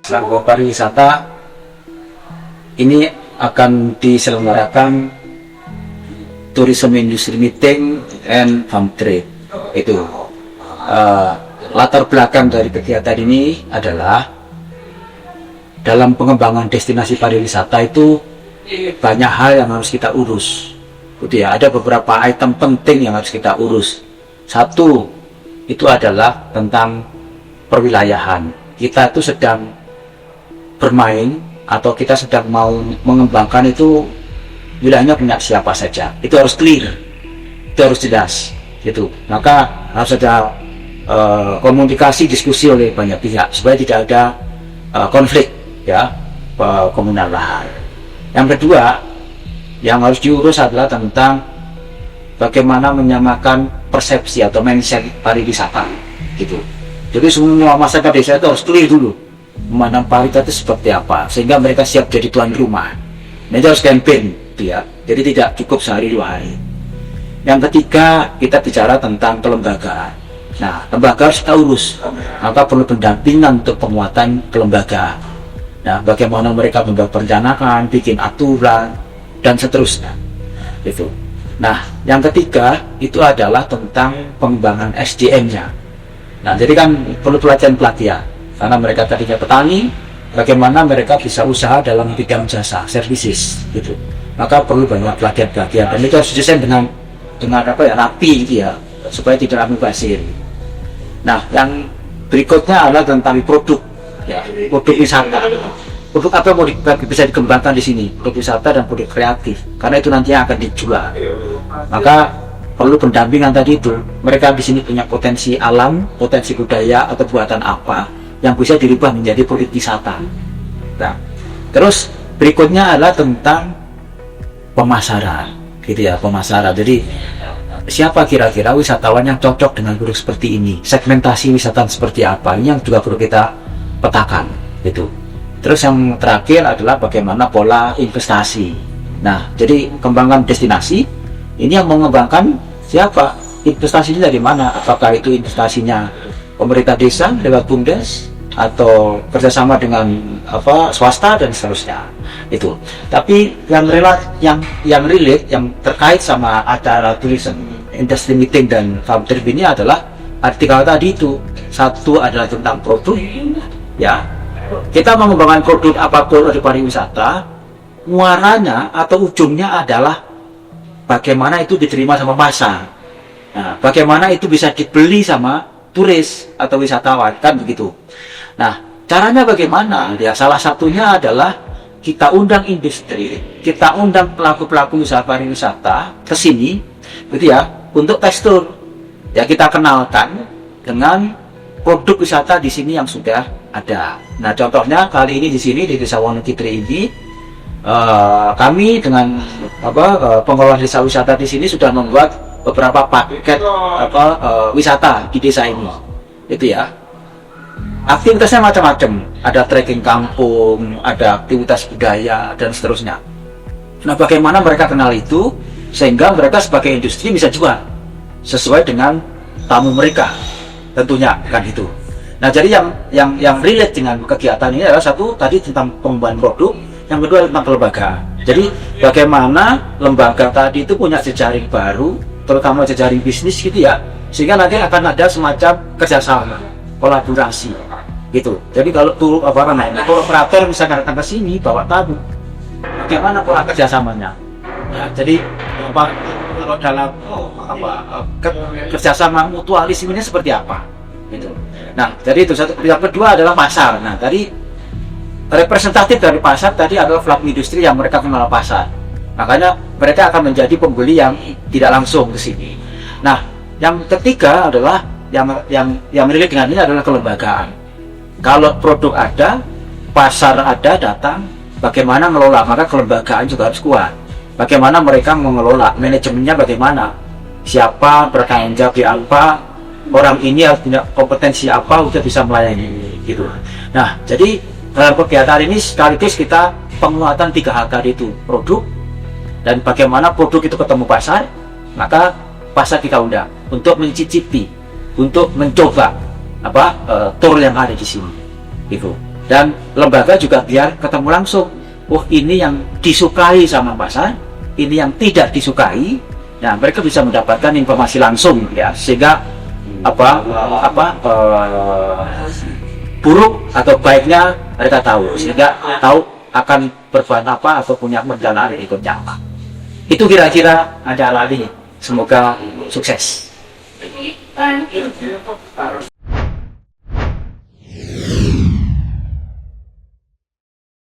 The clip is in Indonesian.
Selangor Pariwisata ini akan diselenggarakan Tourism Industry Meeting and Farm Trade. Itu latar belakang dari kegiatan ini adalah dalam pengembangan destinasi pariwisata itu banyak hal yang harus kita urus. Gitu ya, ada beberapa item penting yang harus kita urus. Satu, itu adalah tentang perwilayahan. Kita itu sedang bermain atau kita sedang mau mengembangkan itu wilayahnya punya siapa saja. Itu harus clear, itu harus jelas. Gitu. Maka harus ada komunikasi, diskusi oleh banyak pihak supaya tidak ada konflik ya komunal lahan. Yang kedua, yang harus diurus adalah tentang bagaimana menyamakan persepsi atau mindset pariwisata gitu. Jadi semua masyarakat desa itu harus clear dulu memandang pariwisata itu seperti apa sehingga mereka siap jadi tuan rumah. Nah, itu harus campaign gitu ya. Jadi tidak cukup sehari dua hari. Yang ketiga, kita bicara tentang kelembagaan. Nah, lembaga harus kita urus, maka perlu pendampingan untuk penguatan kelembagaan. Nah, bagaimana mereka membuat perencanaan, bikin aturan dan seterusnya. Itu. Nah, yang ketiga itu adalah tentang pengembangan SDM-nya. Nah, jadi kan perlu pelatihan-pelatihan karena mereka tadinya petani, bagaimana mereka bisa usaha dalam bidang jasa, services, gitu. Maka perlu banyak pelatihan-pelatihan dan itu harus didesain dengan apa ya, rapi gitu ya, supaya tidak mubazir. Nah, yang berikutnya adalah tentang produk, ya, produk wisata. Produk apa yang bisa dikembangkan di sini? Produk wisata dan produk kreatif, karena itu nantinya akan dijual. Maka perlu pendampingan tadi itu. Mereka di sini punya potensi alam, potensi budaya atau buatan apa yang bisa dirubah menjadi produk wisata. Nah, terus berikutnya adalah tentang pemasaran, gitu ya, pemasaran. Jadi siapa kira-kira wisatawan yang cocok dengan produk seperti ini? Segmentasi wisata seperti apa? Ini yang juga perlu kita petakan, gitu. Terus yang terakhir adalah bagaimana pola investasi. Nah, jadi kembangkan destinasi ini yang mengembangkan siapa? Investasinya dari mana? Apakah itu investasinya pemerintah desa lewat BUMDes atau kerjasama dengan swasta dan seterusnya. Itu. Tapi yang relate yang terkait sama acara tourism industry meeting dan farm trip ini adalah artikel tadi itu. Satu adalah tentang produk, ya. Kita mengembangkan produk apapun dari pariwisata, muaranya atau ujungnya adalah bagaimana itu diterima sama pasar. Nah, bagaimana itu bisa dibeli sama turis atau wisatawan, kan begitu. Nah, caranya bagaimana? Ya, salah satunya adalah kita undang industri, kita undang pelaku-pelaku usaha pariwisata ke sini, gitu ya, untuk tekstur. Ya, kita kenalkan dengan produk wisata di sini yang sudah ada. Nah, contohnya kali ini di sini di Desa Wonokitri ini kami dengan pengelola desa wisata di sini sudah membuat beberapa paket wisata di desa ini. Itu ya. Aktivitasnya macam-macam. Ada trekking kampung, ada aktivitas budaya dan seterusnya. Nah, bagaimana mereka kenal itu sehingga mereka sebagai industri bisa jual sesuai dengan tamu mereka. Tentunya kan itu. Nah, jadi yang relate dengan kegiatan ini adalah satu tadi tentang pengembangan produk, yang kedua tentang kelembagaan. Jadi bagaimana lembaga tadi itu punya jejaring baru, terutama jejaring bisnis gitu ya, sehingga nanti akan ada semacam kerjasama, kolaborasi gitu. Jadi kalau kalau operator misalkan datang ke sini bawa tamu, bagaimana pola kerjasamanya? Ya, jadi kalau dalam kerjasama mutualisme ini seperti apa? Gitu. Nah, jadi itu satu. Yang kedua adalah pasar. Nah, tadi representatif dari pasar tadi adalah pelaku industri yang mereka kenal pasar. Makanya mereka akan menjadi pembeli yang tidak langsung ke sini. Nah, yang ketiga adalah yang relate dengan ini adalah kelembagaan. Kalau produk ada, pasar ada, datang, bagaimana mengelola? Maka kelembagaan juga harus kuat. Bagaimana mereka mengelola, manajemennya bagaimana? Siapa bertanggung jawab di apa? Orang ini harus punya kompetensi apa untuk bisa melayani gitu. Nah, jadi dalam kegiatan ini sekaligus kita penguatan 3 hal tadi itu, produk dan bagaimana produk itu ketemu pasar, maka pasar kita undang untuk mencicipi, untuk mencoba tour yang ada di sini gitu. Dan lembaga juga biar ketemu langsung. Oh, ini yang disukai sama Pak San, ini yang tidak disukai. Nah, mereka bisa mendapatkan informasi langsung ya, sehingga buruk atau baiknya mereka tahu, sehingga tahu akan berbuat apa atau punya perencanaan berikutnya apa. Itu kira-kira ada lagi. Semoga sukses.